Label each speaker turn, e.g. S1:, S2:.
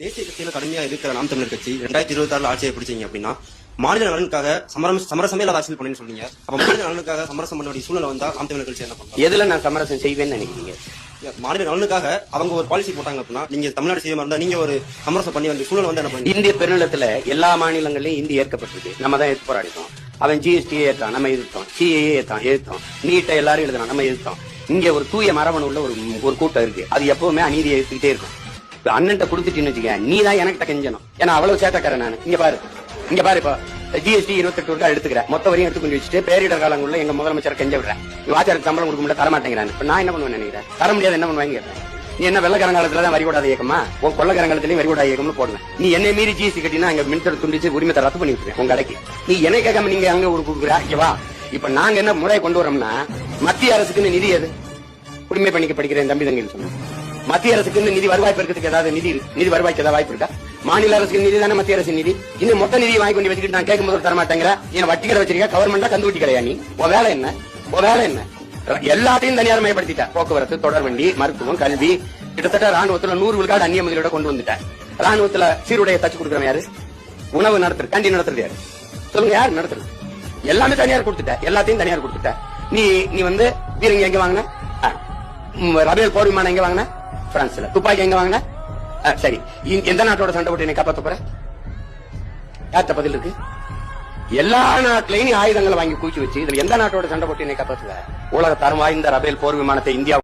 S1: தேசிய கட்சியில கடுமையா இருக்கிற நாம் தமிழர் கட்சி 2026 ஆட்சியை பிடிச்சீங்க அப்படின்னா மாநில நலனுக்காக சமரசமே இல்லாத ஆட்சியில் பண்ணி சொன்னீங்க. அப்ப மாநில நலனுக்காக சமரசம் பண்ண வேண்டிய சூழ்நிலை வந்தா நாம் தமிழர் கட்சி என்ன பண்ணுவாங்க?
S2: எதுல நான் சமரசம் செய்வேன்னு நினைக்கிறீங்க?
S1: மாநில நலனுக்காக அவங்க ஒரு பாலிசி போட்டாங்க அப்படின்னா நீங்க தமிழ்நாடு செய்ய இருந்தா நீங்க ஒரு சமரசம் பண்ணி வேண்டிய சூழ்நிலை வந்து என்ன பண்ணுங்க?
S2: இந்திய பெருநிலத்துல எல்லா மாநிலங்களையும் இந்தி ஏற்கப்பட்டிருக்கு. நம்ம தான் எதிர்த்து போராடிட்டோம். அவன் ஜிஎஸ்டி ஏற்றான், நம்ம எதிர்த்தோம். சிஏஏ எழுத்தோம். நீட்டை எல்லாரும் எழுதணும், நம்ம எதிர்த்தோம். இங்க ஒரு தூய மரபணு உள்ள ஒரு கூட்டம் இருக்கு. அது எப்பவுமே அநீதியை எடுத்துக்கிட்டே இருக்கும். அண்ணன் கொடுத்துட்டீன்னு வச்சுக்க, நீ தான் எனக்கு கெஞ்சணும். ஏன்னா அவ்வளவு சேட்டக்காரன் நான். இங்க பாரு இப்ப ஜிஎஸ்டி 28 ரூபாய் எடுத்துக்கிறேன். மொத்த வரையும் எடுத்து கொண்டு வச்சுட்டு பேரிடர் காலங்களில் எங்க முதலமைச்சர் கெஞ்ச விடுறேன். வாத்தியாருக்கு சம்பளம் கொடுக்க முடியல, தரமாட்டேங்கிறான். இப்ப நான் என்ன பண்ணுவேன் நினைக்கிறேன்? தர முடியாது, என்ன பண்ணுவாங்க? நீ என்ன வெள்ளக்காரங்காலத்துல தான் வரி கூடாத இயக்கமா? உன் கொள்ளக்காரங்காலத்திலயும் வரி கூடாத இயக்கம்னு போடுவேன். நீ என்னை மீறி ஜிஎஸ்டி கட்டினா அங்க மின்சார துண்டிச்சு உரிமத்தை ரத்து பண்ணி விட்டுருவேன் உங்க கடைக்கு. நீ என்ன கேட்காம நீங்க அங்க ஒரு கொடுக்குறா? இப்ப நாங்க என்ன முறை கொண்டு வரோம்னா, மத்திய அரசுக்குன்னு நிதி எது? குடிமை பண்ணிக்க படிக்கிறேன் தம்பி தங்கி சொன்ன மத்திய அரசுக்கு நிதி வருவாய் பெருக்கிறதுக்கு ஏதாவது நிதி வருவாய்க்கு ஏதாவது வாய்ப்பு இருக்கா? மாநில அரசுக்கு நிதி தானே மத்திய அரசு நிதி. இன்னும் மொத்த நிதியை வாங்கி கொண்டு வச்சுக்கிட்டு நான் கேட்கும் போது தரமாட்டேங்கிற. நீ வட்டி கடை வச்சிருக்க, கவர்மெண்டா கந்துவட்டி கடையா? நீ உன் வேலை என்ன? எல்லாத்தையும் தனியார் மயப்படுத்திட்ட. போக்குவரத்து, தொடர்வண்டி, மருத்துவம், கல்வி, கிட்டத்தட்ட ராணுவத்துல 100 விழுக்காடு அந்நிய முதலீட கொண்டு வந்துட்டேன். ராணுவத்துல சீருடைய தச்சு கொடுக்குறவன் யாரு? உணவு நடத்துறது, கேண்டீன் நடத்துறது யாரு? சொல்லுங்க, யாரு நடத்துறது? எல்லாமே தனியார் கொடுத்துட்ட. எல்லாத்தையும் தனியார் கொடுத்துட்ட. நீ வந்து பீரங்கி எங்க வாங்கின? ரபேல் போர் விமானம் எங்க வாங்கின? பிரான்ஸ்ல. துப்பாக்கி எங்க வாங்கின? சரி, எந்த நாட்டோட சண்டை போட்டு என்னை காப்பாத்த போற? யார்த்த பதில் இருக்கு? எல்லா நாட்டிலையும் ஆயுதங்களை வாங்கி குவிச்சு வச்சு இதுல எந்த நாட்டோட சண்டை போட்டு என்னை காப்பாத்துவ? உலக தரம் வாய்ந்த ரபேல் போர் விமானத்தை இந்தியா